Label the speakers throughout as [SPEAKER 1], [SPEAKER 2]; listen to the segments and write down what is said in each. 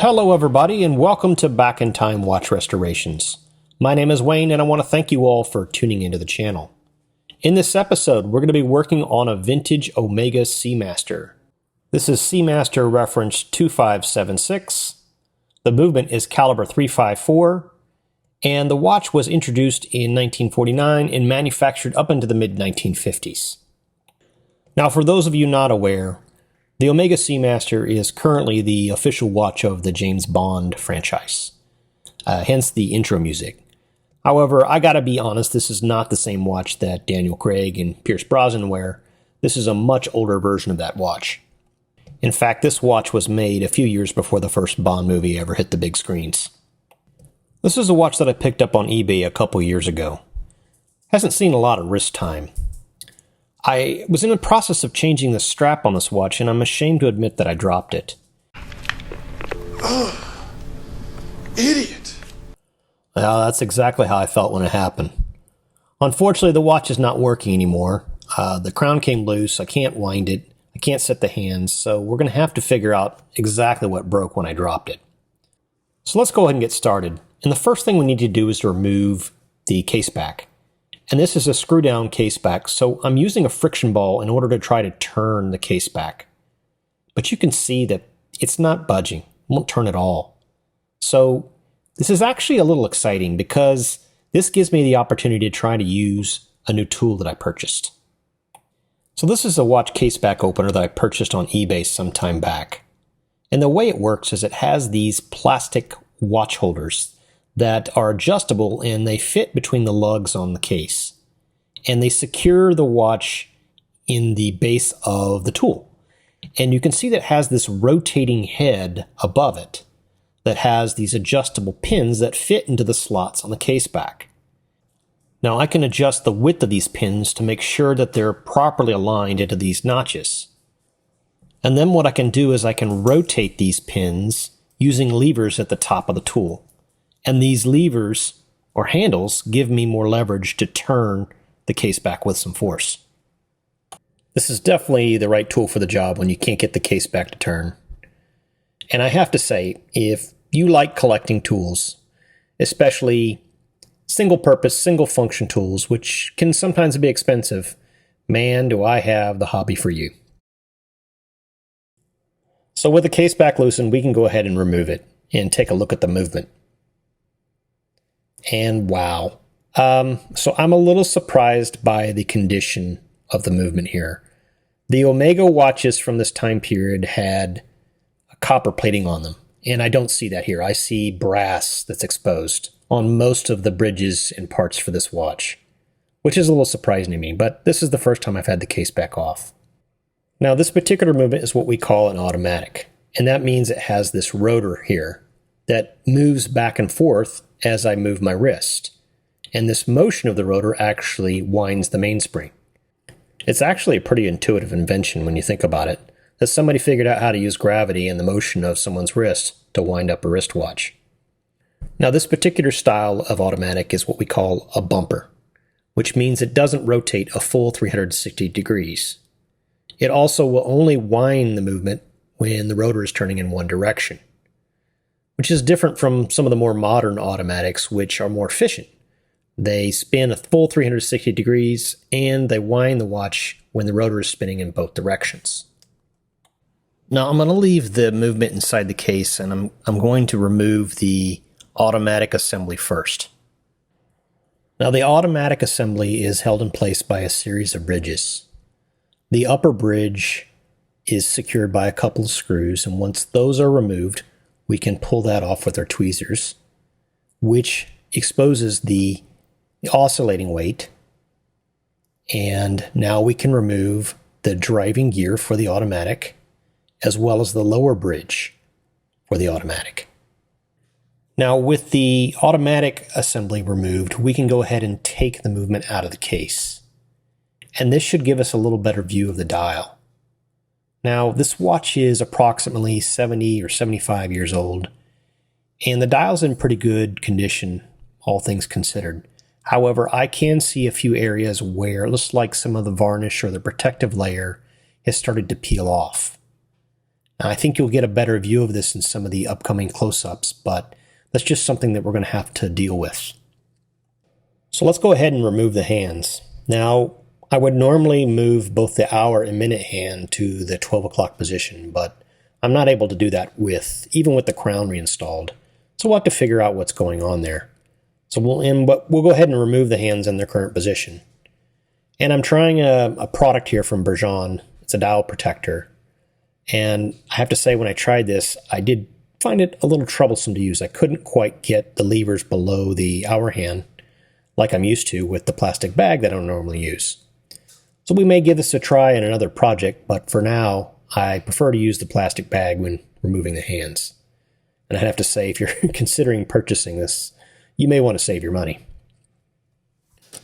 [SPEAKER 1] Hello everybody and welcome to Back in Time Watch Restorations. My name is Wayne and I want to thank you all for tuning into the channel. In this episode we're going to be working on a vintage Omega Seamaster. This is Seamaster reference 2576. The movement is caliber 354 and the watch was introduced in 1949 and manufactured up into the mid-1950s. Now for those of you not aware, the Omega Seamaster is currently the official watch of the James Bond franchise, hence the intro music. However, I gotta be honest, this is not the same watch that Daniel Craig and Pierce Brosnan wear. This is a much older version of that watch. In fact, this watch was made a few years before the first Bond movie ever hit the big screens. This is a watch that I picked up on eBay a couple years ago. Hasn't seen a lot of wrist time. I was in the process of changing the strap on this watch, and I'm ashamed to admit that I dropped it.
[SPEAKER 2] Ugh. Idiot!
[SPEAKER 1] Well, that's exactly how I felt when it happened. Unfortunately, the watch is not working anymore. The crown came loose, I can't wind it, I can't set the hands, so we're going to have to figure out exactly what broke when I dropped it. So let's go ahead and get started. And the first thing we need to do is to remove the case back. And this is a screw down case back, so I'm using a friction ball in order to try to turn the case back. But you can see that it's not budging, it won't turn at all. So this is actually a little exciting because this gives me the opportunity to try to use a new tool that I purchased. So this is a watch case back opener that I purchased on eBay some time back. And the way it works is it has these plastic watch holders that are adjustable and they fit between the lugs on the case. And they secure the watch in the base of the tool. And you can see that it has this rotating head above it that has these adjustable pins that fit into the slots on the case back. Now I can adjust the width of these pins to make sure that they're properly aligned into these notches. And then what I can do is I can rotate these pins using levers at the top of the tool. And these levers, or handles, give me more leverage to turn the case back with some force. This is definitely the right tool for the job when you can't get the case back to turn. And I have to say, if you like collecting tools, especially single-purpose, single-function tools, which can sometimes be expensive, man, do I have the hobby for you. So with the case back loosened, we can go ahead and remove it and take a look at the movement. And wow. So I'm a little surprised by the condition of the movement here. The Omega watches from this time period had a copper plating on them, and I don't see that here. I see brass that's exposed on most of the bridges and parts for this watch, which is a little surprising to me, but this is the first time I've had the case back off. Now, this particular movement is what we call an automatic, and that means it has this rotor here that moves back and forth as I move my wrist. And this motion of the rotor actually winds the mainspring. It's actually a pretty intuitive invention when you think about it, that somebody figured out how to use gravity and the motion of someone's wrist to wind up a wristwatch. Now this particular style of automatic is what we call a bumper, which means it doesn't rotate a full 360 degrees. It also will only wind the movement when the rotor is turning in one direction, which is different from some of the more modern automatics, which are more efficient. They spin a full 360 degrees, and they wind the watch when the rotor is spinning in both directions. Now, I'm going to leave the movement inside the case, and I'm going to remove the automatic assembly first. Now, the automatic assembly is held in place by a series of bridges. The upper bridge is secured by a couple of screws, and once those are removed, we can pull that off with our tweezers, which exposes the oscillating weight. And now we can remove the driving gear for the automatic, as well as the lower bridge for the automatic. Now with the automatic assembly removed, we can go ahead and take the movement out of the case. And this should give us a little better view of the dial. Now, this watch is approximately 70 or 75 years old, and the dial's in pretty good condition, all things considered. However, I can see a few areas where it looks like some of the varnish or the protective layer has started to peel off. Now, I think you'll get a better view of this in some of the upcoming close-ups, but that's just something that we're going to have to deal with. So let's go ahead and remove the hands. Now, I would normally move both the hour and minute hand to the 12 o'clock position, but I'm not able to do that even with the crown reinstalled. So we'll have to figure out what's going on there. So we'll go ahead and remove the hands in their current position. And I'm trying a product here from Bergeon. It's a dial protector. And I have to say, when I tried this, I did find it a little troublesome to use. I couldn't quite get the levers below the hour hand like I'm used to with the plastic bag that I don't normally use. So we may give this a try in another project, but for now, I prefer to use the plastic bag when removing the hands. And I'd have to say, if you're considering purchasing this, you may want to save your money.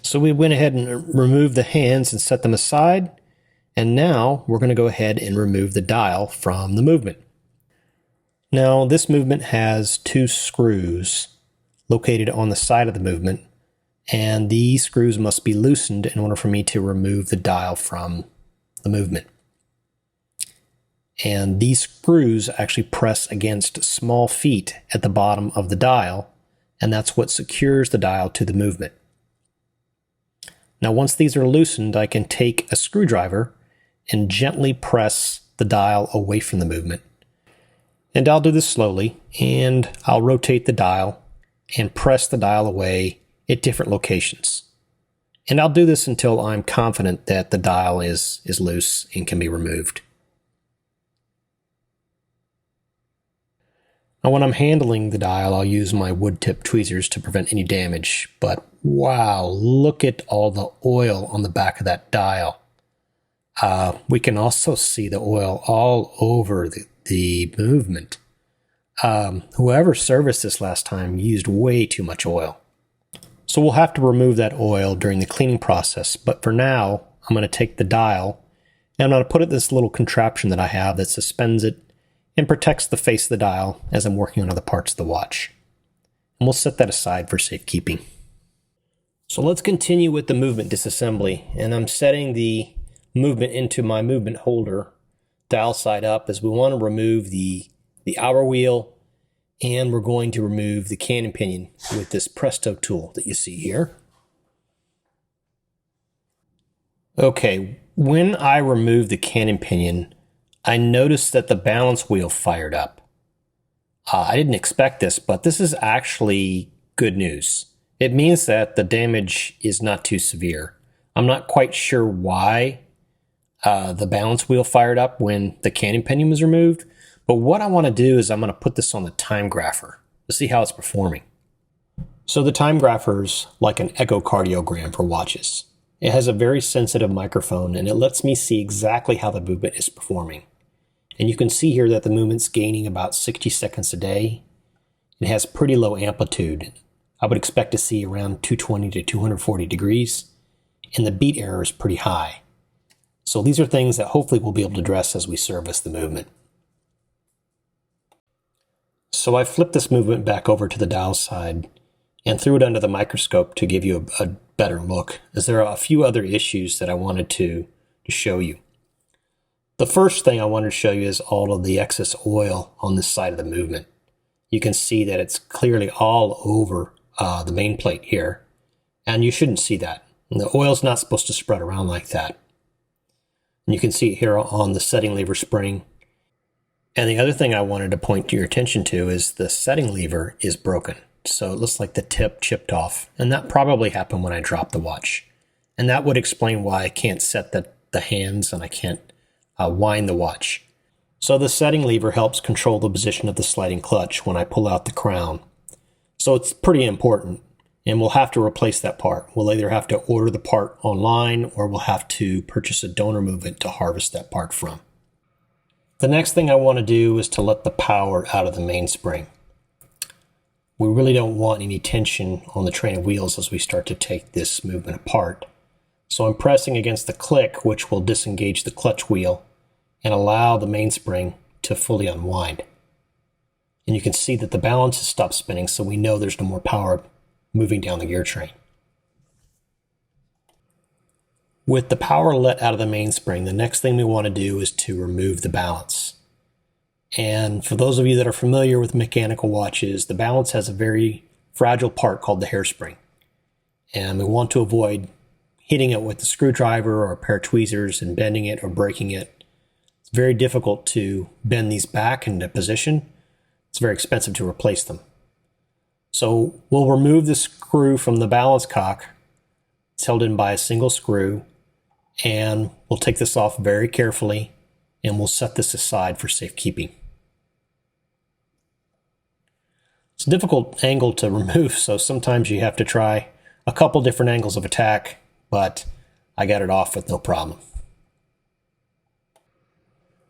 [SPEAKER 1] So we went ahead and removed the hands and set them aside. And now we're going to go ahead and remove the dial from the movement. Now, this movement has 2 screws located on the side of the movement, and these screws must be loosened in order for me to remove the dial from the movement. And these screws actually press against small feet at the bottom of the dial, and that's what secures the dial to the movement. Now, once these are loosened, I can take a screwdriver and gently press the dial away from the movement. And I'll do this slowly, and I'll rotate the dial and press the dial away at different locations. And I'll do this until I'm confident that the dial is loose and can be removed. Now, when I'm handling the dial, I'll use my wood tip tweezers to prevent any damage. But wow, look at all the oil on the back of that dial. We can also see the oil all over the movement. Whoever serviced this last time used way too much oil. So we'll have to remove that oil during the cleaning process. But for now, I'm going to take the dial and I'm going to put it in this little contraption that I have that suspends it and protects the face of the dial as I'm working on other parts of the watch. And we'll set that aside for safekeeping. So let's continue with the movement disassembly. And I'm setting the movement into my movement holder dial side up, as we want to remove the hour wheel, and we're going to remove the canon pinion with this Presto tool that you see here. Okay, when I removed the canon pinion, I noticed that the balance wheel fired up. I didn't expect this, but this is actually good news. It means that the damage is not too severe. I'm not quite sure why the balance wheel fired up when the canon pinion was removed, but what I want to do is I'm going to put this on the timegrapher to see how it's performing. So the timegrapher is like an echocardiogram for watches. It has a very sensitive microphone, and it lets me see exactly how the movement is performing. And you can see here that the movement's gaining about 60 seconds a day. It has pretty low amplitude. I would expect to see around 220 to 240 degrees, and the beat error is pretty high. So these are things that hopefully we'll be able to address as we service the movement. So I flipped this movement back over to the dial side and threw it under the microscope to give you a better look, as there are a few other issues that I wanted to show you. The first thing I wanted to show you is all of the excess oil on this side of the movement. You can see that it's clearly all over the main plate here, and you shouldn't see that. And the oil's not supposed to spread around like that. And you can see it here on the setting lever spring. And the other thing I wanted to point your attention to is the setting lever is broken. So it looks like the tip chipped off, and that probably happened when I dropped the watch. And that would explain why I can't set the hands and I can't wind the watch. So the setting lever helps control the position of the sliding clutch when I pull out the crown. So it's pretty important, and we'll have to replace that part. We'll either have to order the part online, or we'll have to purchase a donor movement to harvest that part from. The next thing I want to do is to let the power out of the mainspring. We really don't want any tension on the train of wheels as we start to take this movement apart. So I'm pressing against the click, which will disengage the clutch wheel and allow the mainspring to fully unwind. And you can see that the balance has stopped spinning, so we know there's no more power moving down the gear train. With the power let out of the mainspring, the next thing we want to do is to remove the balance. And for those of you that are familiar with mechanical watches, the balance has a very fragile part called the hairspring. And we want to avoid hitting it with a screwdriver or a pair of tweezers and bending it or breaking it. It's very difficult to bend these back into position. It's very expensive to replace them. So we'll remove the screw from the balance cock. It's held in by a single screw. And we'll take this off very carefully and we'll set this aside for safekeeping. It's a difficult angle to remove, so sometimes you have to try a couple different angles of attack, but I got it off with no problem.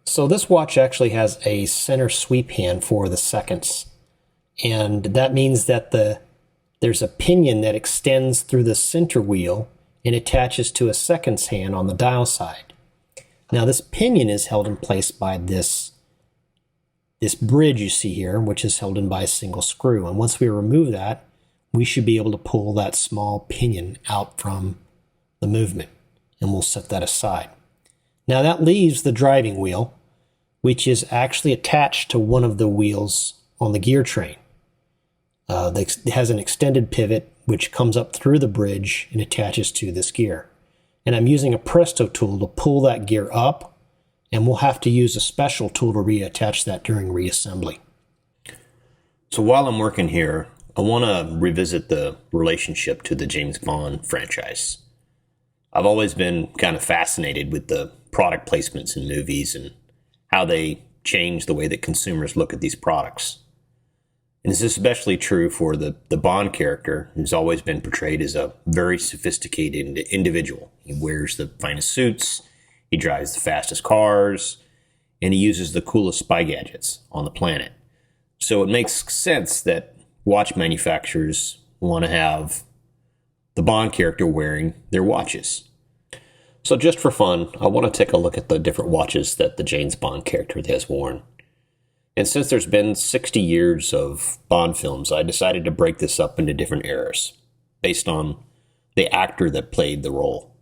[SPEAKER 1] So this watch actually has a center sweep hand for the seconds, and that means that there's a pinion that extends through the center wheel and attaches to a seconds hand on the dial side. Now this pinion is held in place by this bridge you see here, which is held in by a single screw. And once we remove that, we should be able to pull that small pinion out from the movement, and we'll set that aside. Now that leaves the driving wheel, which is actually attached to one of the wheels on the gear train. It has an extended pivot which comes up through the bridge and attaches to this gear. And I'm using a Presto tool to pull that gear up, and we'll have to use a special tool to reattach that during reassembly. So while I'm working here, I want to revisit the relationship to the James Bond franchise. I've always been kind of fascinated with the product placements in movies and how they change the way that consumers look at these products. And this is especially true for the Bond character, who's always been portrayed as a very sophisticated individual. He wears the finest suits, he drives the fastest cars, and he uses the coolest spy gadgets on the planet. So it makes sense that watch manufacturers want to have the Bond character wearing their watches. So just for fun, I want to take a look at the different watches that the James Bond character has worn. And since there's been 60 years of Bond films, I decided to break this up into different eras, based on the actor that played the role.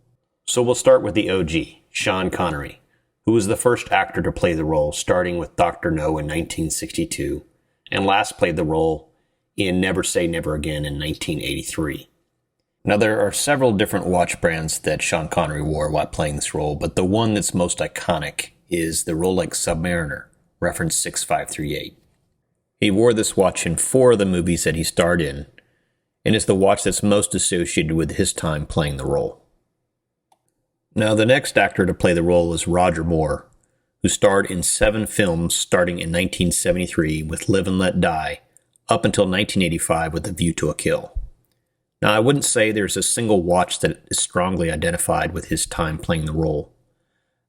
[SPEAKER 1] So we'll start with the OG, Sean Connery, who was the first actor to play the role, starting with Dr. No in 1962, and last played the role in Never Say Never Again in 1983. Now, there are several different watch brands that Sean Connery wore while playing this role, but the one that's most iconic is the Rolex Submariner, reference 6538. He wore this watch in 4 of the movies that he starred in, and is the watch that's most associated with his time playing the role. Now, the next actor to play the role is Roger Moore, who starred in 7 films starting in 1973 with Live and Let Die, up until 1985 with A View to a Kill. Now, I wouldn't say there's a single watch that is strongly identified with his time playing the role.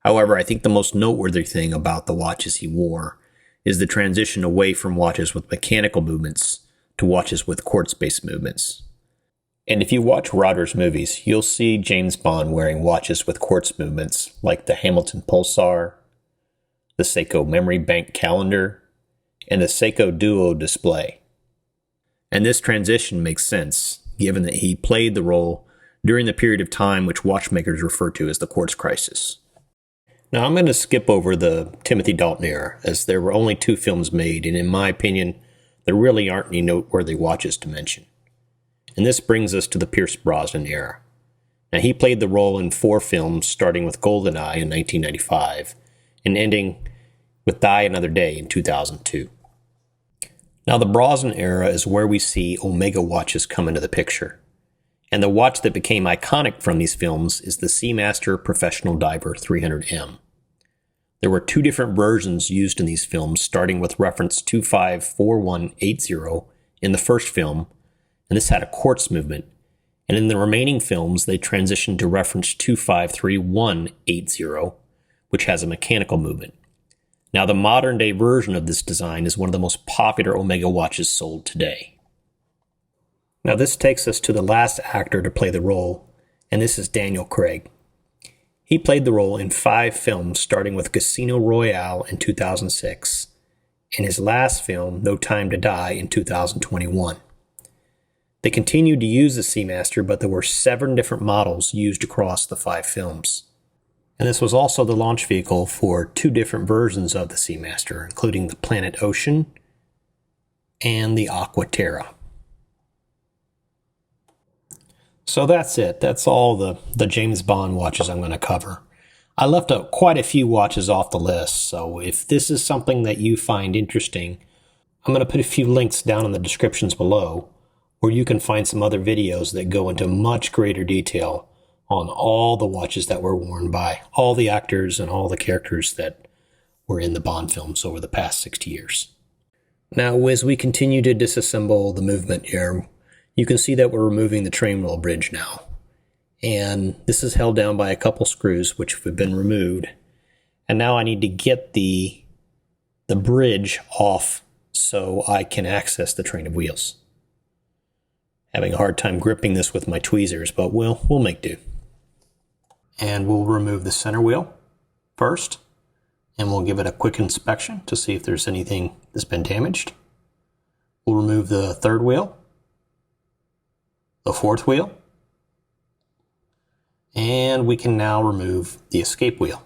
[SPEAKER 1] However, I think the most noteworthy thing about the watches he wore is the transition away from watches with mechanical movements to watches with quartz-based movements. And if you watch Roger's movies, you'll see James Bond wearing watches with quartz movements like the Hamilton Pulsar, the Seiko Memory Bank Calendar, and the Seiko Duo display. And this transition makes sense, given that he played the role during the period of time which watchmakers refer to as the Quartz Crisis. Now, I'm going to skip over the Timothy Dalton era, as there were only 2 films made, and in my opinion, there really aren't any noteworthy watches to mention. And this brings us to the Pierce Brosnan era. Now, he played the role in 4 films, starting with GoldenEye in 1995, and ending with Die Another Day in 2002. Now, the Brosnan era is where we see Omega watches come into the picture. And the watch that became iconic from these films is the Seamaster Professional Diver 300M. There were 2 different versions used in these films, starting with reference 254180 in the first film, and this had a quartz movement. And in the remaining films, they transitioned to reference 253180, which has a mechanical movement. Now, the modern-day version of this design is one of the most popular Omega watches sold today. Now, this takes us to the last actor to play the role, and this is Daniel Craig. He played the role in 5 films, starting with Casino Royale in 2006, and his last film, No Time to Die, in 2021. They continued to use the Seamaster, but there were 7 different models used across the 5 films. And this was also the launch vehicle for 2 different versions of the Seamaster, including the Planet Ocean and the Aqua Terra. So that's it. That's all the James Bond watches I'm going to cover. I left out quite a few watches off the list, so if this is something that you find interesting, I'm going to put a few links down in the descriptions below, where you can find some other videos that go into much greater detail on all the watches that were worn by all the actors and all the characters that were in the Bond films over the past 60 years. Now, as we continue to disassemble the movement here, you can see that we're removing the train wheel bridge now. And this is held down by a couple screws which have been removed. And now I need to get the bridge off so I can access the train of wheels. Having a hard time gripping this with my tweezers, but we'll make do. And we'll remove the center wheel first, and we'll give it a quick inspection to see if there's anything that's been damaged. We'll remove the third wheel, the fourth wheel, and we can now remove the escape wheel.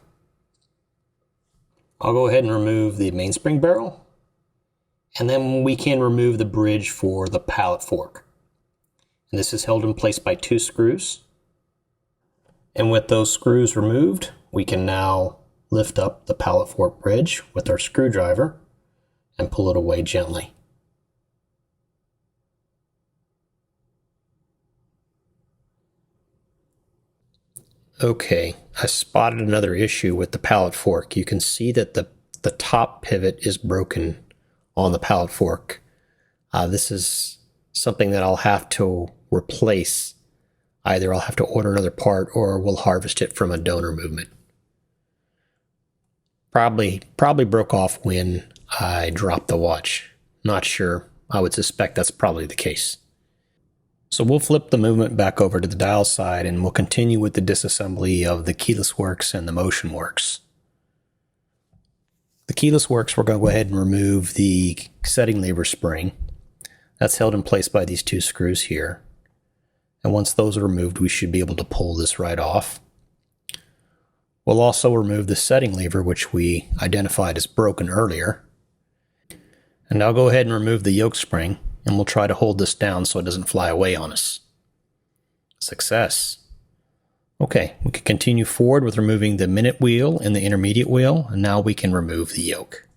[SPEAKER 1] I'll go ahead and remove the mainspring barrel, and then we can remove the bridge for the pallet fork. And this is held in place by 2 screws. And with those screws removed, we can now lift up the pallet fork bridge with our screwdriver and pull it away gently. Okay, I spotted another issue with the pallet fork. You can see that the top pivot is broken on the pallet fork. This is something that I'll have to replace. Either I'll have to order another part or we'll harvest it from a donor movement. Probably broke off when I dropped the watch. Not sure. I would suspect that's probably the case. So we'll flip the movement back over to the dial side and we'll continue with the disassembly of the keyless works and the motion works. The keyless works, we're going to go ahead and remove the setting lever spring. That's held in place by these 2 screws here. And once those are removed, we should be able to pull this right off. We'll also remove the setting lever, which we identified as broken earlier. And I'll go ahead and remove the yoke spring, and we'll try to hold this down so it doesn't fly away on us. Success. Okay, we can continue forward with removing the minute wheel and the intermediate wheel, and now we can remove the yoke.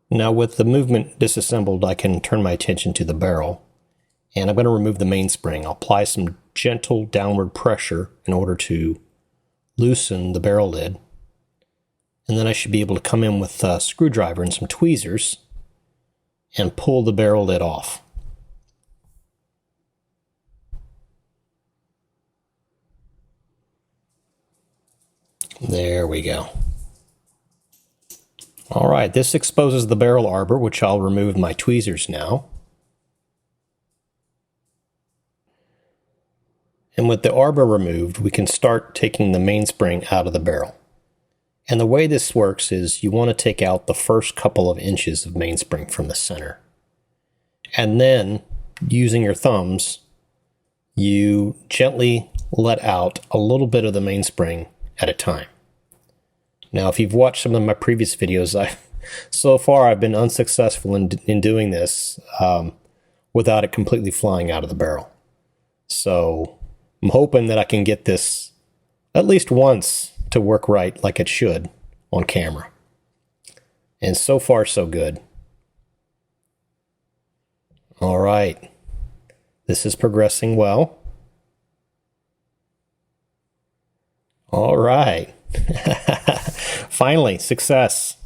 [SPEAKER 1] Now with the movement disassembled, I can turn my attention to the barrel. And I'm going to remove the mainspring. I'll apply some gentle downward pressure in order to loosen the barrel lid. And then I should be able to come in with a screwdriver and some tweezers and pull the barrel lid off. There we go. All right, this exposes the barrel arbor, which I'll remove my tweezers now. And with the arbor removed, we can start taking the mainspring out of the barrel. And the way this works is you want to take out the first couple of inches of mainspring from the center. And then, using your thumbs, you gently let out a little bit of the mainspring at a time. Now, if you've watched some of my previous videos, so far I've been unsuccessful in doing this without it completely flying out of the barrel. So I'm hoping that I can get this at least once to work right like it should on camera. And so far, so good. All right. This is progressing well. All right. Finally, success.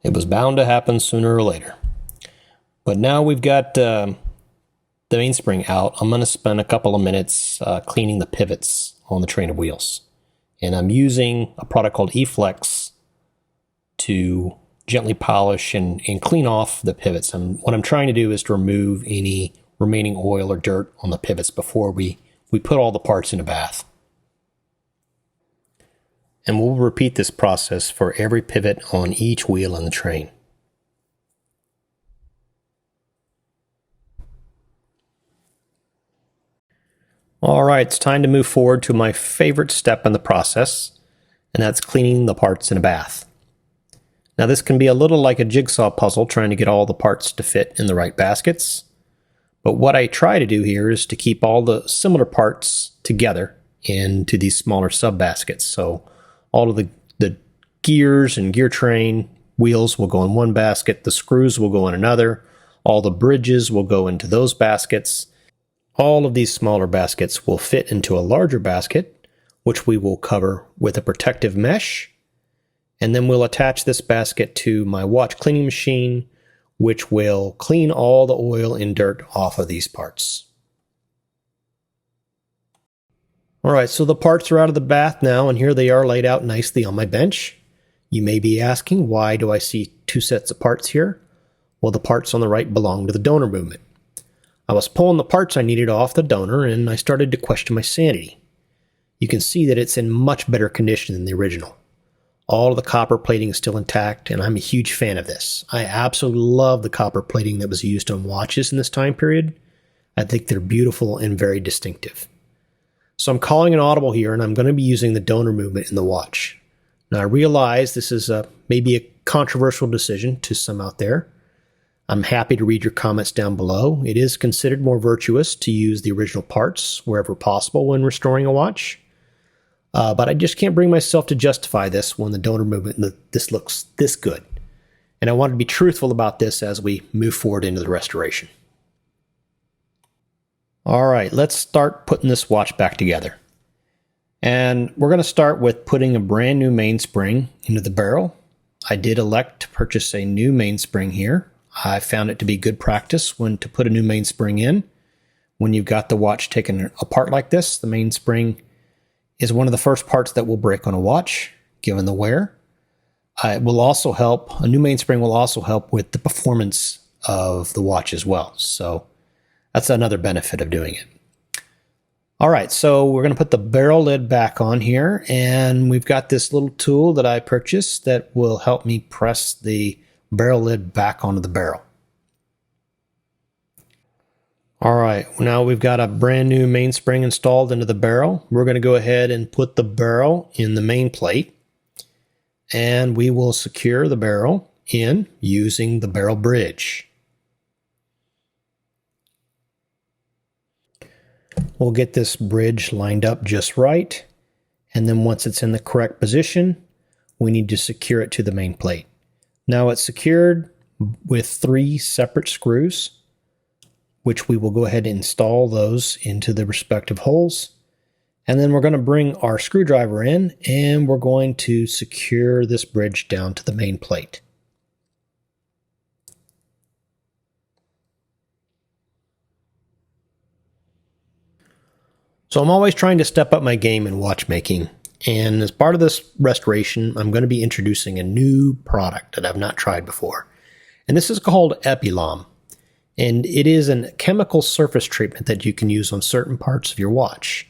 [SPEAKER 1] It was bound to happen sooner or later. But now we've got the mainspring out. I'm going to spend a couple of minutes cleaning the pivots on the train of wheels. And I'm using a product called E-Flex to gently polish and clean off the pivots. And what I'm trying to do is to remove any remaining oil or dirt on the pivots before we put all the parts in a bath. And we'll repeat this process for every pivot on each wheel in the train. All right, it's time to move forward to my favorite step in the process, and that's cleaning the parts in a bath. Now this can be a little like a jigsaw puzzle trying to get all the parts to fit in the right baskets. But what I try to do here is to keep all the similar parts together into these smaller sub-baskets. So all of the gears and gear train wheels will go in one basket, the screws will go in another, all the bridges will go into those baskets. All of these smaller baskets will fit into a larger basket, which we will cover with a protective mesh. And then we'll attach this basket to my watch cleaning machine, which will clean all the oil and dirt off of these parts. All right, so the parts are out of the bath now, and here they are laid out nicely on my bench. You may be asking, why do I see two sets of parts here? Well, the parts on the right belong to the donor movement. I was pulling the parts I needed off the donor, and I started to question my sanity. You can see that it's in much better condition than the original. All of the copper plating is still intact, and I'm a huge fan of this. I absolutely love the copper plating that was used on watches in this time period. I think they're beautiful and very distinctive. So I'm calling an audible here, and I'm going to be using the donor movement in the watch. Now, I realize this is maybe a controversial decision to some out there. I'm happy to read your comments down below. It is considered more virtuous to use the original parts wherever possible when restoring a watch. But I just can't bring myself to justify this when the donor movement this looks this good. And I want to be truthful about this as we move forward into the restoration. All right, let's start putting this watch back together. And we're going to start with putting a brand new mainspring into the barrel. I did elect to purchase a new mainspring here. I found it to be good practice to put a new mainspring in. When you've got the watch taken apart like this, the mainspring is one of the first parts that will break on a watch, given the wear. It will also help, a new mainspring will also help with the performance of the watch as well. So that's another benefit of doing it. All right, so we're going to put the barrel lid back on here, and we've got this little tool that I purchased that will help me press the barrel lid back onto the barrel. All right, now we've got a brand new mainspring installed into the barrel. We're going to go ahead and put the barrel in the main plate, and we will secure the barrel in using the barrel bridge. We'll get this bridge lined up just right, and then once it's in the correct position, we need to secure it to the main plate. Now it's secured with 3 separate screws, which we will go ahead and install those into the respective holes. And then we're going to bring our screwdriver in, and we're going to secure this bridge down to the main plate. So I'm always trying to step up my game in watchmaking, and as part of this restoration, I'm going to be introducing a new product that I've not tried before. And this is called epilame, and it is a chemical surface treatment that you can use on certain parts of your watch.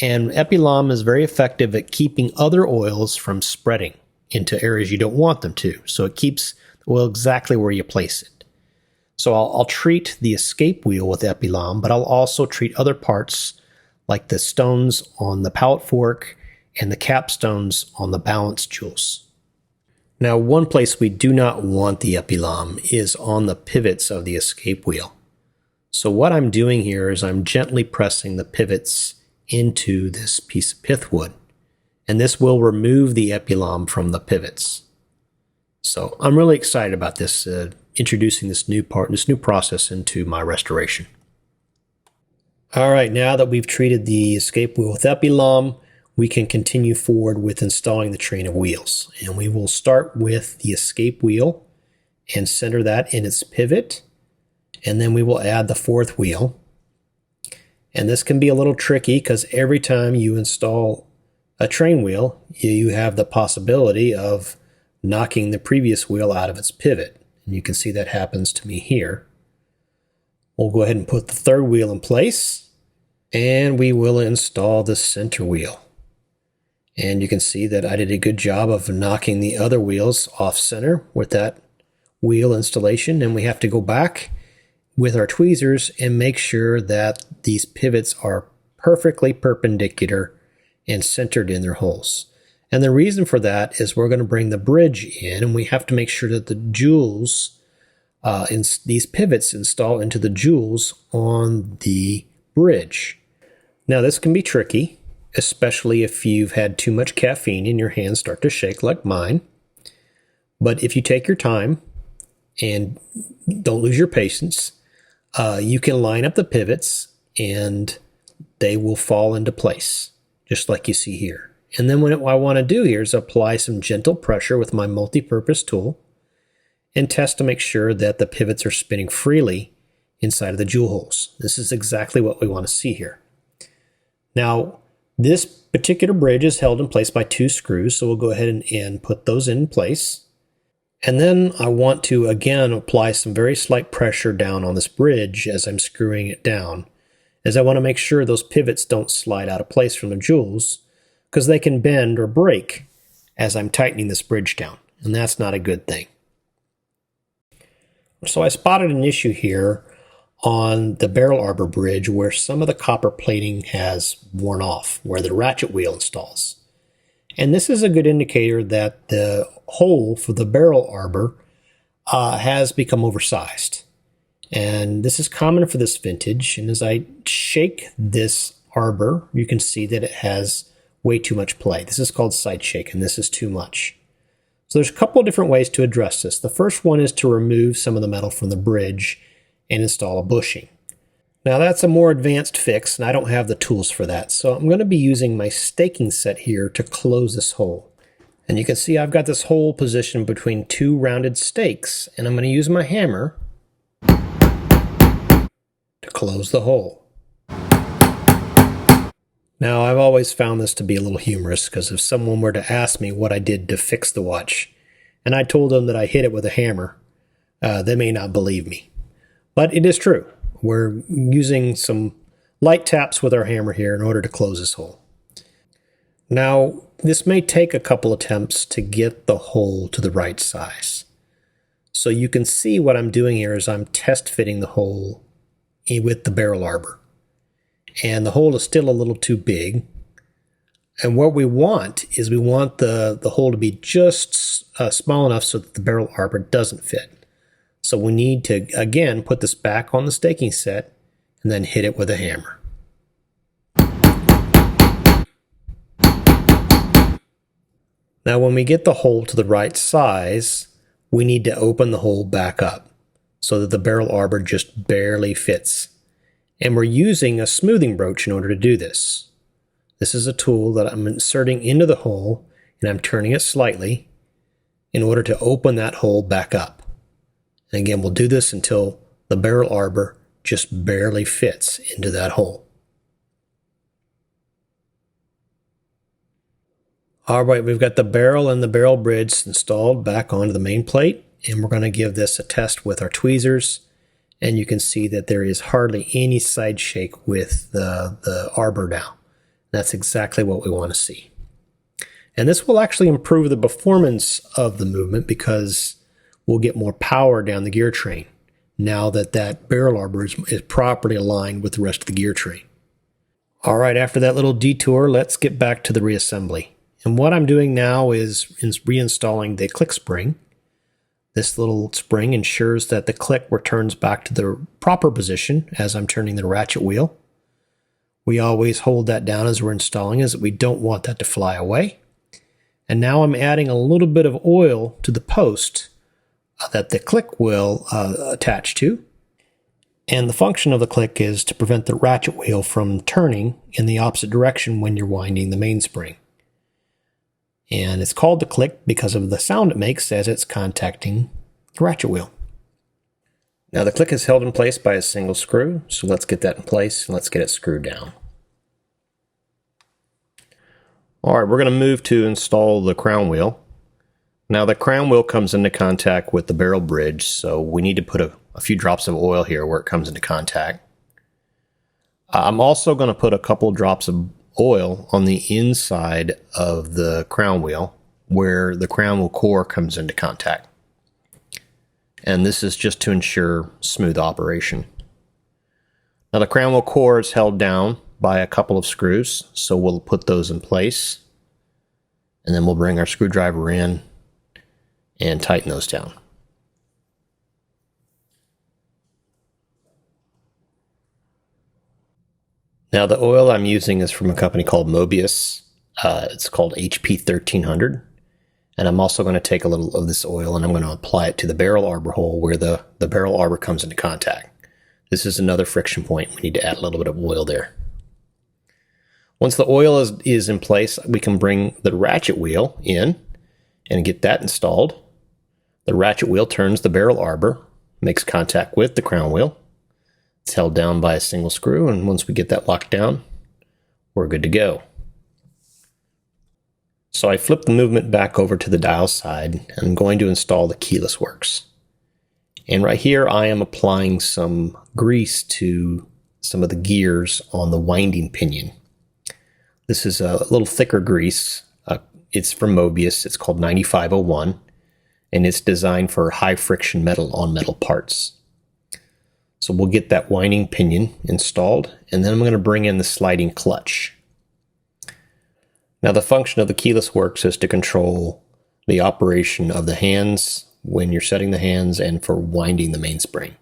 [SPEAKER 1] And epilame is very effective at keeping other oils from spreading into areas you don't want them to, so it keeps the oil exactly where you place it. So I'll treat the escape wheel with epilame, but I'll also treat other parts like the stones on the pallet fork and the capstones on the balance jewels. Now, one place we do not want the epilame is on the pivots of the escape wheel. So what I'm doing here is I'm gently pressing the pivots into this piece of pithwood, and this will remove the epilame from the pivots. So I'm really excited about this, introducing this new process into my restoration. All right, now that we've treated the escape wheel with epilame, we can continue forward with installing the train of wheels. And we will start with the escape wheel and center that in its pivot. And then we will add the 4th wheel. And this can be a little tricky because every time you install a train wheel, you have the possibility of knocking the previous wheel out of its pivot. And you can see that happens to me here. We'll go ahead and put the 3rd wheel in place, and we will install the center wheel. And you can see that I did a good job of knocking the other wheels off center with that wheel installation, and we have to go back with our tweezers and make sure that these pivots are perfectly perpendicular and centered in their holes. And the reason for that is we're going to bring the bridge in, and we have to make sure that the jewels, these pivots install into the jewels on the bridge. Now this can be tricky, especially if you've had too much caffeine and your hands start to shake like mine. But if you take your time and don't lose your patience, you can line up the pivots and they will fall into place, just like you see here. And then what I want to do here is apply some gentle pressure with my multi-purpose tool and test to make sure that the pivots are spinning freely inside of the jewel holes. This is exactly what we want to see here. Now, this particular bridge is held in place by 2 screws, so we'll go ahead and put those in place. And then I want to, again, apply some very slight pressure down on this bridge as I'm screwing it down, as I want to make sure those pivots don't slide out of place from the jewels, because they can bend or break as I'm tightening this bridge down, and that's not a good thing. So I spotted an issue here on the barrel arbor bridge where some of the copper plating has worn off, where the ratchet wheel installs. And this is a good indicator that the hole for the barrel arbor has become oversized. And this is common for this vintage. And as I shake this arbor, you can see that it has way too much play. This is called side shake, and this is too much. So there's a couple of different ways to address this. The first one is to remove some of the metal from the bridge and install a bushing. Now that's a more advanced fix, and I don't have the tools for that. So I'm going to be using my staking set here to close this hole. And you can see I've got this hole positioned between 2 rounded stakes, and I'm going to use my hammer to close the hole. Now, I've always found this to be a little humorous, because if someone were to ask me what I did to fix the watch, and I told them that I hit it with a hammer, they may not believe me. But it is true. We're using some light taps with our hammer here in order to close this hole. Now, this may take a couple attempts to get the hole to the right size. So you can see what I'm doing here is I'm test fitting the hole with the barrel arbor. And the hole is still a little too big. And what we want is we want the hole to be just small enough so that the barrel arbor doesn't fit. So we need to, again, put this back on the staking set and then hit it with a hammer. Now when we get the hole to the right size, we need to open the hole back up so that the barrel arbor just barely fits. And we're using a smoothing broach in order to do this. This is a tool that I'm inserting into the hole, and I'm turning it slightly in order to open that hole back up. And again, we'll do this until the barrel arbor just barely fits into that hole. All right, we've got the barrel and the barrel bridge installed back onto the main plate, and we're going to give this a test with our tweezers. And you can see that there is hardly any side shake with the arbor now. That's exactly what we want to see. And this will actually improve the performance of the movement because we'll get more power down the gear train now that that barrel arbor is properly aligned with the rest of the gear train. All right, after that little detour, let's get back to the reassembly. And what I'm doing now is reinstalling the click spring. This little spring ensures that the click returns back to the proper position as I'm turning the ratchet wheel. We always hold that down as we're installing, as we don't want that to fly away. And now I'm adding a little bit of oil to the post that the click will attach to. And the function of the click is to prevent the ratchet wheel from turning in the opposite direction when you're winding the mainspring. And it's called the click because of the sound it makes as it's contacting the ratchet wheel. Now the click is held in place by a single screw, so let's get that in place and let's get it screwed down. All right, we're going to move to install the crown wheel. Now the crown wheel comes into contact with the barrel bridge, so we need to put a few drops of oil here where it comes into contact. I'm also going to put a couple drops of oil on the inside of the crown wheel where the crown wheel core comes into contact. And this is just to ensure smooth operation. Now the crown wheel core is held down by a couple of screws, so we'll put those in place, and then we'll bring our screwdriver in and tighten those down. Now the oil I'm using is from a company called Mobius. It's called HP1300. And I'm also going to take a little of this oil and I'm going to apply it to the barrel arbor hole where the barrel arbor comes into contact. This is another friction point. We need to add a little bit of oil there. Once the oil is in place, we can bring the ratchet wheel in and get that installed. The ratchet wheel turns the barrel arbor, makes contact with the crown wheel. It's held down by a single screw, and once we get that locked down, we're good to go. So I flip the movement back over to the dial side, and I'm going to install the keyless works. And right here, I am applying some grease to some of the gears on the winding pinion. This is a little thicker grease. It's from Mobius. It's called 9501, and it's designed for high friction metal on metal parts. So we'll get that winding pinion installed, and then I'm going to bring in the sliding clutch. Now the function of the keyless works is to control the operation of the hands when you're setting the hands and for winding the mainspring,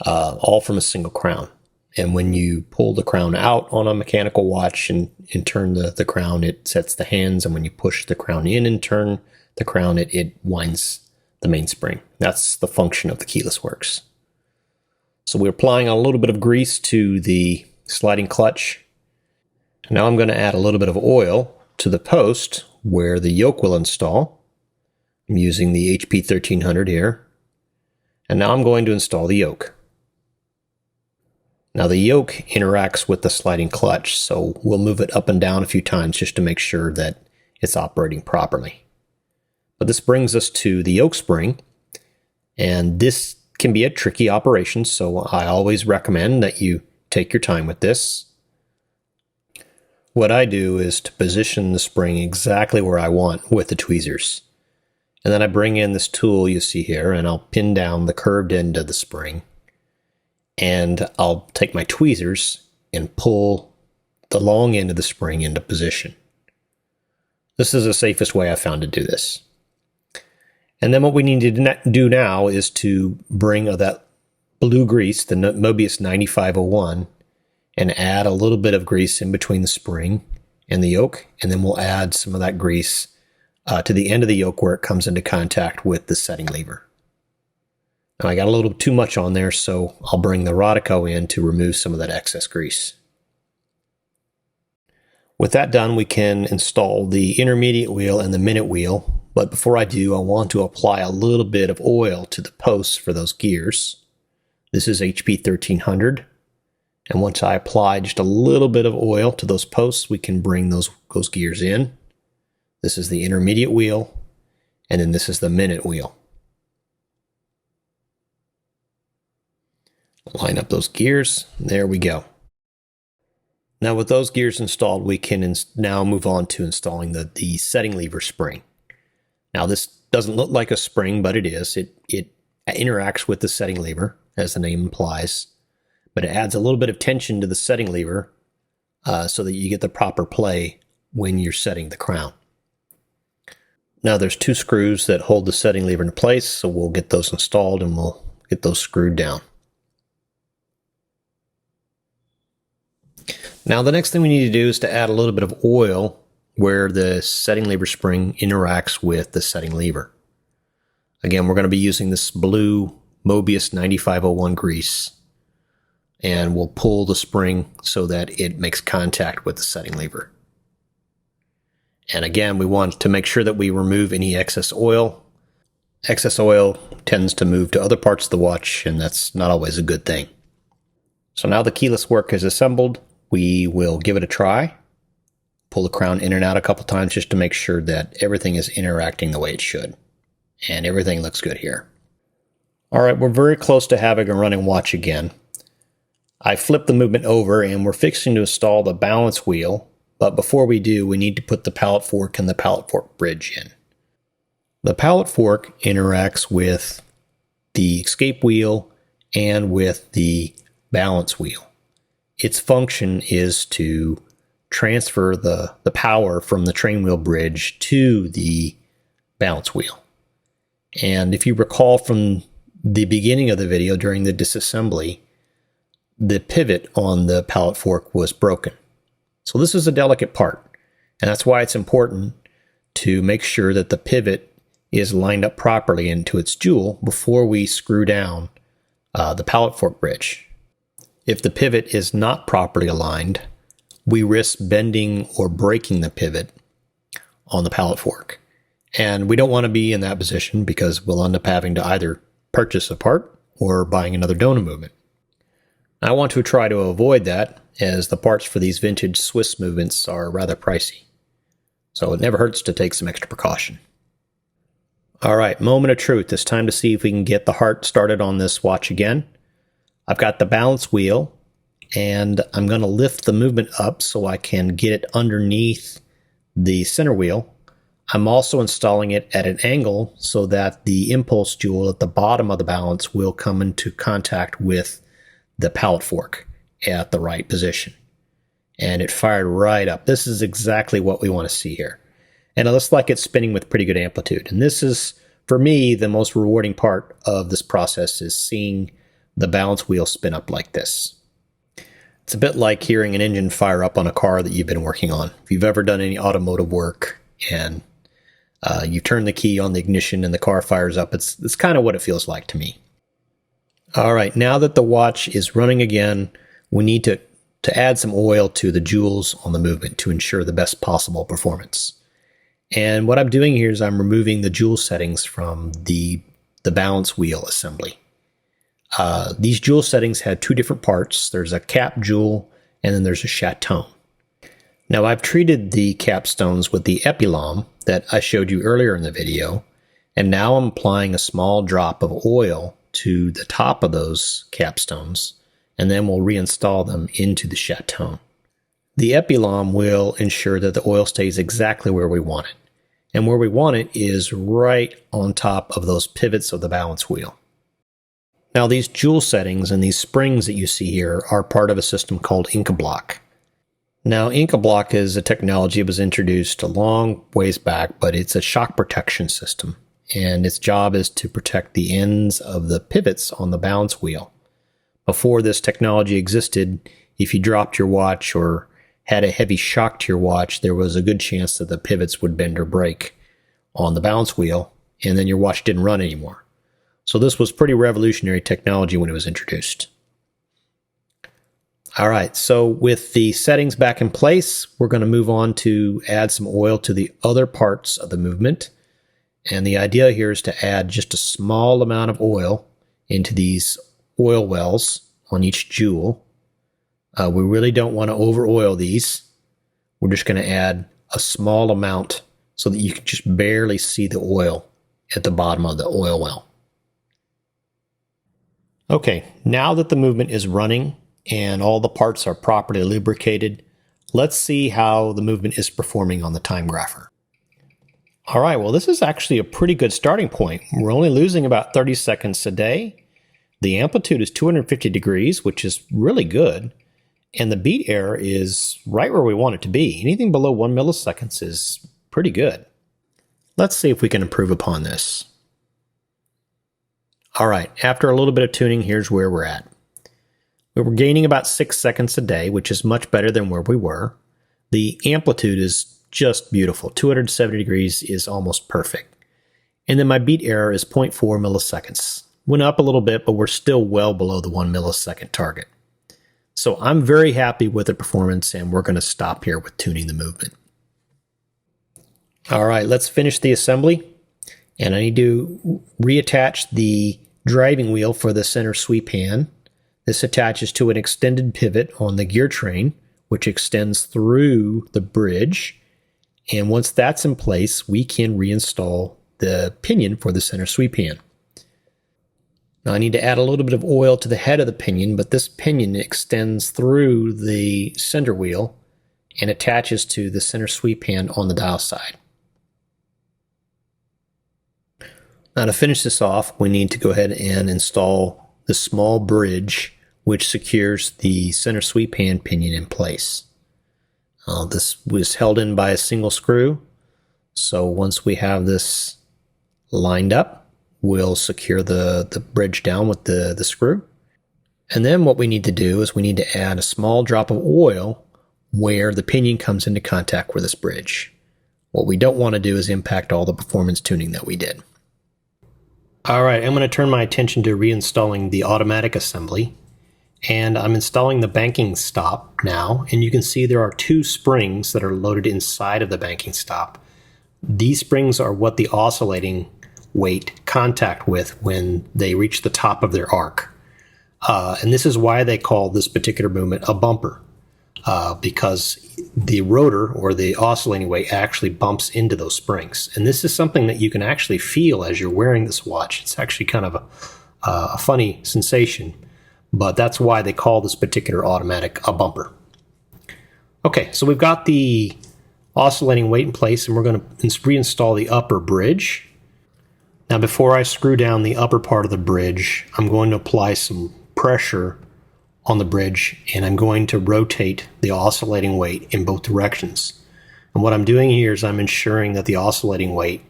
[SPEAKER 1] all from a single crown. And when you pull the crown out on a mechanical watch and turn the crown, it sets the hands, and when you push the crown in and turn the crown, it winds the mainspring. That's the function of the keyless works. So we're applying a little bit of grease to the sliding clutch. Now I'm going to add a little bit of oil to the post where the yoke will install. I'm using the HP1300 here. And now I'm going to install the yoke. Now the yoke interacts with the sliding clutch, so we'll move it up and down a few times just to make sure that it's operating properly. But this brings us to the yoke spring, and this can be a tricky operation, so I always recommend that you take your time with this. What I do is to position the spring exactly where I want with the tweezers. And then I bring in this tool you see here, and I'll pin down the curved end of the spring. And I'll take my tweezers and pull the long end of the spring into position. This is the safest way I found to do this. And then what we need to do now is to bring that blue grease, the Mobius 9501, and add a little bit of grease in between the spring and the yoke, and then we'll add some of that grease to the end of the yoke where it comes into contact with the setting lever. Now I got a little too much on there, so I'll bring the Rodico in to remove some of that excess grease. With that done, we can install the intermediate wheel and the minute wheel, but before I do, I want to apply a little bit of oil to the posts for those gears. This is HP1300. And once I apply just a little bit of oil to those posts, we can bring those gears in. This is the intermediate wheel, and then this is the minute wheel. Line up those gears. There we go. Now with those gears installed, we can now move on to installing the setting lever spring. Now this doesn't look like a spring, but it is. It interacts with the setting lever, as the name implies. But it adds a little bit of tension to the setting lever so that you get the proper play when you're setting the crown. Now there's two screws that hold the setting lever into place, so we'll get those installed and we'll get those screwed down. Now the next thing we need to do is to add a little bit of oil where the setting lever spring interacts with the setting lever. Again, we're going to be using this blue Mobius 9501 grease, and we'll pull the spring so that it makes contact with the setting lever. And again, we want to make sure that we remove any excess oil. Excess oil tends to move to other parts of the watch, and that's not always a good thing. So now the keyless work is assembled. We will give it a try. Pull the crown in and out a couple times just to make sure that everything is interacting the way it should. And everything looks good here. All right, we're very close to having a running watch again. I flipped the movement over and we're fixing to install the balance wheel, but before we do, we need to put the pallet fork and the pallet fork bridge in. The pallet fork interacts with the escape wheel and with the balance wheel. its function is to transfer the power from the train wheel bridge to the balance wheel. And if you recall from the beginning of the video during the disassembly, the pivot on the pallet fork was broken. So this is a delicate part, and that's why it's important to make sure that the pivot is lined up properly into its jewel before we screw down the pallet fork bridge. If the pivot is not properly aligned, we risk bending or breaking the pivot on the pallet fork. And we don't want to be in that position because we'll end up having to either purchase a part or buying another donor movement. I want to try to avoid that, as the parts for these vintage Swiss movements are rather pricey. So it never hurts to take some extra precaution. All right, moment of truth. It's time to see if we can get the heart started on this watch again. I've got the balance wheel, and I'm going to lift the movement up so I can get it underneath the center wheel. I'm also installing it at an angle so that the impulse jewel at the bottom of the balance will come into contact with the pallet fork at the right position. And it fired right up. This is exactly what we want to see here. And it looks like it's spinning with pretty good amplitude. And this is, for me, the most rewarding part of this process is seeing the balance wheel spin up like this. It's a bit like hearing an engine fire up on a car that you've been working on. If you've ever done any automotive work and you turn the key on the ignition and the car fires up, it's kind of what it feels like to me. All right, now that the watch is running again, we need to add some oil to the jewels on the movement to ensure the best possible performance. And what I'm doing here is I'm removing the jewel settings from the balance wheel assembly. These jewel settings had two different parts. There's a cap jewel and then there's a chaton. Now I've treated the capstones with the epilame that I showed you earlier in the video, and now I'm applying a small drop of oil to the top of those capstones, and then we'll reinstall them into the chaton. The epilame will ensure that the oil stays exactly where we want it. And where we want it is right on top of those pivots of the balance wheel. Now these jewel settings and these springs that you see here are part of a system called Inca Block. Now Inca Block is a technology that was introduced a long ways back, but it's a shock protection system. And its job is to protect the ends of the pivots on the balance wheel. Before this technology existed, if you dropped your watch or had a heavy shock to your watch, there was a good chance that the pivots would bend or break on the balance wheel, and then your watch didn't run anymore. So this was pretty revolutionary technology when it was introduced. All right, so with the settings back in place, we're going to move on to add some oil to the other parts of the movement. And the idea here is to add just a small amount of oil into these oil wells on each jewel. We really don't want to over oil these. We're just going to add a small amount so that you can just barely see the oil at the bottom of the oil well. Okay, now that the movement is running and all the parts are properly lubricated, let's see how the movement is performing on the timegrapher. All right, well, this is actually a pretty good starting point. We're only losing about 30 seconds a day. The amplitude is 250 degrees, which is really good. And the beat error is right where we want it to be. Anything below 1 millisecond is pretty good. Let's see if we can improve upon this. All right, after a little bit of tuning, here's where we're at. We were gaining about 6 seconds a day, which is much better than where we were. The amplitude is just beautiful. 270 degrees is almost perfect. And then my beat error is 0.4 milliseconds. Went up a little bit, but we're still well below the 1 millisecond target. So I'm very happy with the performance, and we're going to stop here with tuning the movement. All right, let's finish the assembly. And I need to reattach the driving wheel for the center sweep hand. This attaches to an extended pivot on the gear train, which extends through the bridge. And once that's in place, we can reinstall the pinion for the center sweep hand. Now I need to add a little bit of oil to the head of the pinion, but this pinion extends through the center wheel and attaches to the center sweep hand on the dial side. Now to finish this off, we need to go ahead and install the small bridge which secures the center sweep hand pinion in place. This was held in by a single screw, so once we have this lined up, we'll secure the bridge down with the screw. And then what we need to do is we need to add a small drop of oil where the pinion comes into contact with this bridge. What we don't want to do is impact all the performance tuning that we did. Alright, I'm going to turn my attention to reinstalling the automatic assembly. And I'm installing the banking stop now, and you can see there are two springs that are loaded inside of the banking stop. These springs are what the oscillating weight contact with when they reach the top of their arc. And this is why they call this particular movement a bumper, because the rotor or the oscillating weight actually bumps into those springs. And this is something that you can actually feel as you're wearing this watch. It's actually kind of a funny sensation, but that's why they call this particular automatic a bumper. Okay, so we've got the oscillating weight in place, and we're going to reinstall the upper bridge. Now, before I screw down the upper part of the bridge, I'm going to apply some pressure on the bridge, and I'm going to rotate the oscillating weight in both directions. And what I'm doing here is I'm ensuring that the oscillating weight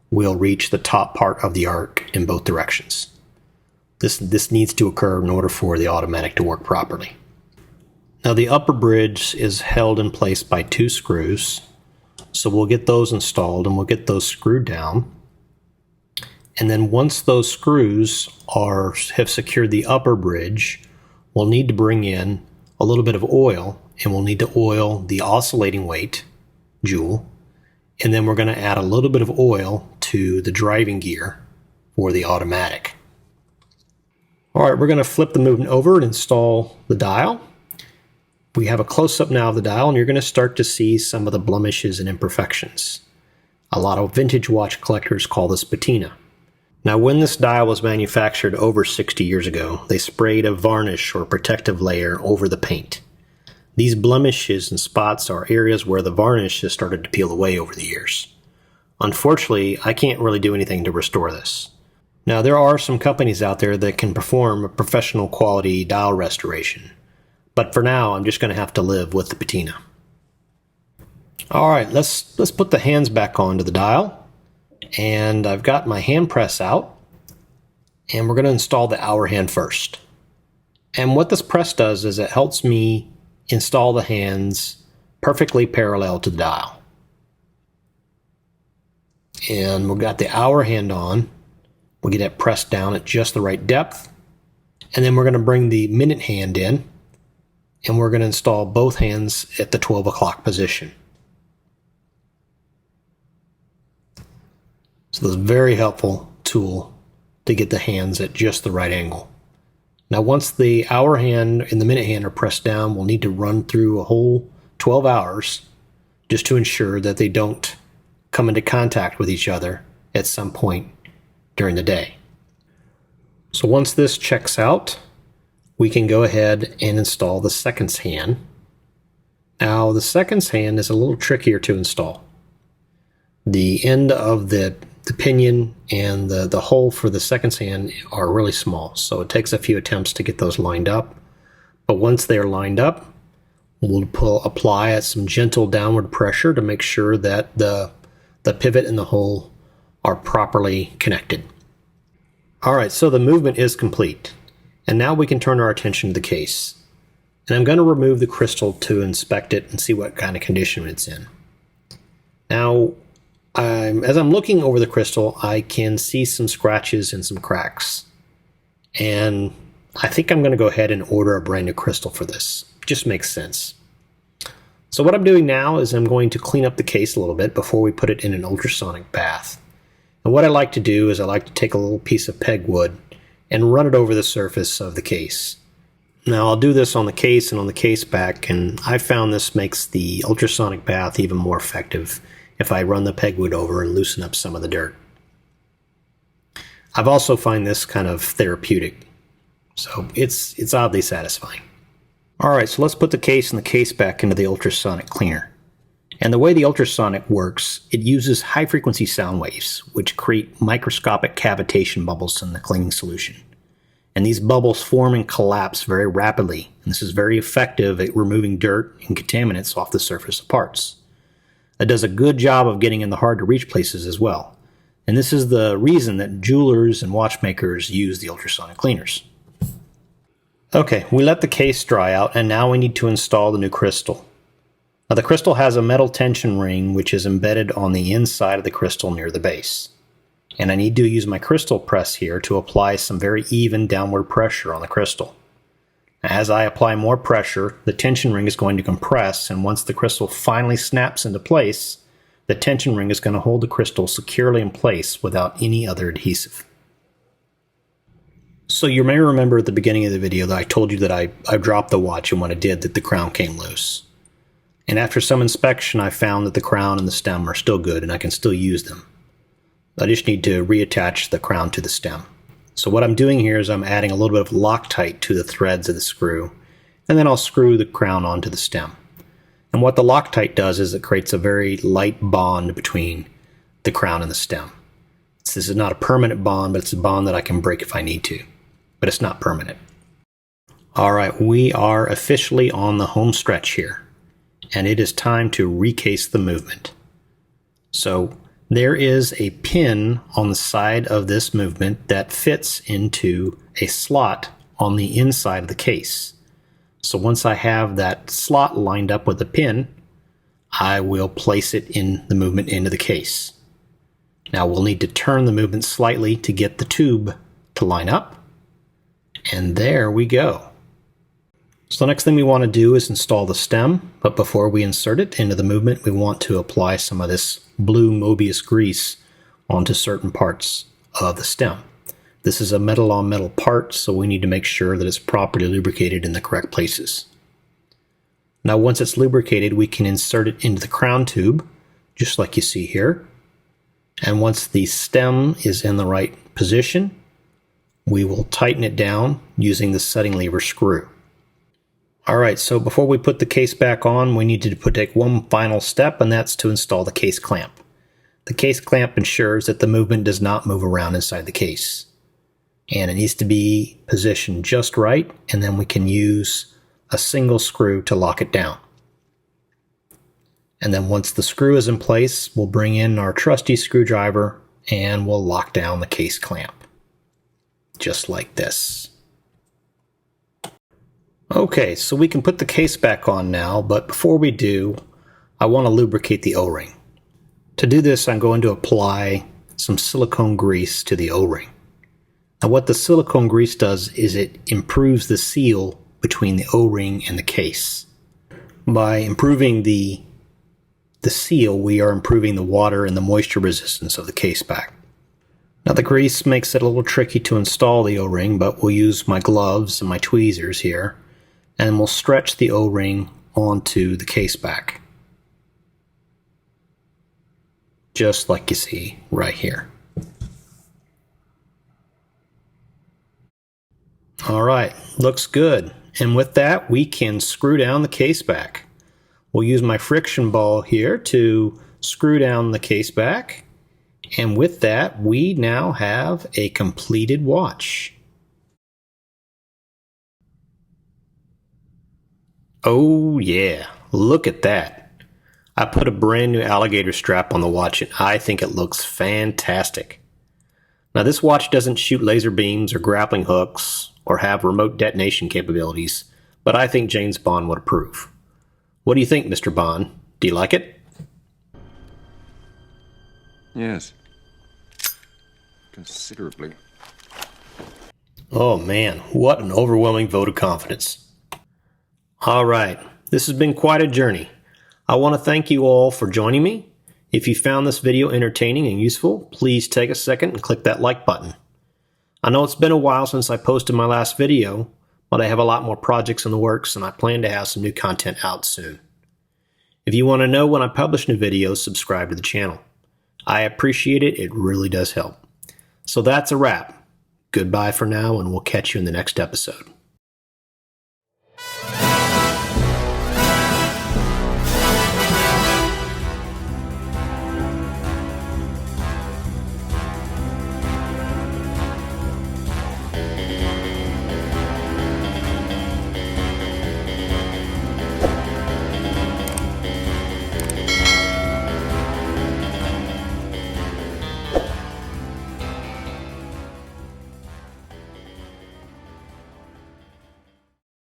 [SPEAKER 1] will reach the top part of the arc in both directions. This needs to occur in order for the automatic to work properly. Now, the upper bridge is held in place by two screws, so we'll get those installed and we'll get those screwed down. And then once those screws have secured the upper bridge, we'll need to bring in a little bit of oil, and we'll need to oil the oscillating weight jewel. And then we're going to add a little bit of oil to the driving gear for the automatic. All right, we're going to flip the movement over and install the dial. We have a close-up now of the dial, and you're going to start to see some of the blemishes and imperfections. A lot of vintage watch collectors call this patina. Now, when this dial was manufactured over 60 years ago, they sprayed a varnish or protective layer over the paint. These blemishes and spots are areas where the varnish has started to peel away over the years. Unfortunately, I can't really do anything to restore this. Now, there are some companies out there that can perform a professional quality dial restoration, but for now, I'm just going to have to live with the patina. All right, let's put the hands back onto the dial, and I've got my hand press out, and we're going to install the hour hand first. And what this press does is it helps me install the hands perfectly parallel to the dial. And we've got the hour hand on. We'll get it pressed down at just the right depth. And then we're going to bring the minute hand in, and we're going to install both hands at the 12 o'clock position. So this is a very helpful tool to get the hands at just the right angle. Now, once the hour hand and the minute hand are pressed down, we'll need to run through a whole 12 hours just to ensure that they don't come into contact with each other at some point during the day. So once this checks out, we can go ahead and install the seconds hand. Now, the seconds hand is a little trickier to install. The end of the pinion and the hole for the seconds hand are really small, so it takes a few attempts to get those lined up. But once they're lined up, we'll apply some gentle downward pressure to make sure that the pivot and the hole are properly connected. All right, so the movement is complete. And now we can turn our attention to the case. And I'm going to remove the crystal to inspect it and see what kind of condition it's in. Now, as I'm looking over the crystal, I can see some scratches and some cracks. And I think I'm going to go ahead and order a brand new crystal for this. It just makes sense. So what I'm doing now is I'm going to clean up the case a little bit before we put it in an ultrasonic bath. And what I like to do is I like to take a little piece of pegwood and run it over the surface of the case. Now, I'll do this on the case and on the case back, and I found this makes the ultrasonic bath even more effective if I run the pegwood over and loosen up some of the dirt. I've also find this kind of therapeutic, so it's oddly satisfying. All right, so let's put the case and the case back into the ultrasonic cleaner. And the way the ultrasonic works, it uses high-frequency sound waves, which create microscopic cavitation bubbles in the cleaning solution. And these bubbles form and collapse very rapidly, and this is very effective at removing dirt and contaminants off the surface of parts. It does a good job of getting in the hard-to-reach places as well, and this is the reason that jewelers and watchmakers use the ultrasonic cleaners. Okay, we let the case dry out, and now we need to install the new crystal. Now, the crystal has a metal tension ring which is embedded on the inside of the crystal near the base. And I need to use my crystal press here to apply some very even downward pressure on the crystal. As I apply more pressure, the tension ring is going to compress, and once the crystal finally snaps into place, the tension ring is going to hold the crystal securely in place without any other adhesive. So you may remember at the beginning of the video that I told you that I dropped the watch, and when I did, that the crown came loose. And after some inspection, I found that the crown and the stem are still good and I can still use them. I just need to reattach the crown to the stem. So what I'm doing here is I'm adding a little bit of Loctite to the threads of the screw, and then I'll screw the crown onto the stem. And what the Loctite does is it creates a very light bond between the crown and the stem. This is not a permanent bond, but it's a bond that I can break if I need to. But it's not permanent. Alright, we are officially on the home stretch here. And it is time to recase the movement. So there is a pin on the side of this movement that fits into a slot on the inside of the case. So once I have that slot lined up with the pin, I will place it in the movement into the case. Now we'll need to turn the movement slightly to get the tube to line up. And there we go. So the next thing we want to do is install the stem, but before we insert it into the movement, we want to apply some of this blue Mobius grease onto certain parts of the stem. This is a metal-on-metal part, so we need to make sure that it's properly lubricated in the correct places. Now once it's lubricated, we can insert it into the crown tube, just like you see here. And once the stem is in the right position, we will tighten it down using the setting lever screw. Alright, so before we put the case back on, we need to take one final step, and that's to install the case clamp. The case clamp ensures that the movement does not move around inside the case. And it needs to be positioned just right, and then we can use a single screw to lock it down. And then once the screw is in place, we'll bring in our trusty screwdriver and we'll lock down the case clamp. Just like this. Okay, so we can put the case back on now, but before we do, I want to lubricate the O-ring. To do this, I'm going to apply some silicone grease to the O-ring. Now what the silicone grease does is it improves the seal between the O-ring and the case. By improving the seal, we are improving the water and the moisture resistance of the case back. Now the grease makes it a little tricky to install the O-ring, but we'll use my gloves and my tweezers here, and we'll stretch the O-ring onto the case back. Just like you see right here. Alright, looks good. And with that, we can screw down the case back. We'll use my friction ball here to screw down the case back. And with that, we now have a completed watch. Oh yeah, look at that. I put a brand new alligator strap on the watch and I think it looks fantastic. Now this watch doesn't shoot laser beams or grappling hooks or have remote detonation capabilities, but I think James Bond would approve. What do you think, Mr. Bond? Do you like it?
[SPEAKER 2] Yes. Considerably.
[SPEAKER 1] Oh man, what an overwhelming vote of confidence. Alright, this has been quite a journey. I want to thank you all for joining me. If you found this video entertaining and useful, please take a second and click that like button. I know it's been a while since I posted my last video, but I have a lot more projects in the works and I plan to have some new content out soon. If you want to know when I publish new videos, subscribe to the channel. I appreciate it, it really does help. So that's a wrap. Goodbye for now, and we'll catch you in the next episode.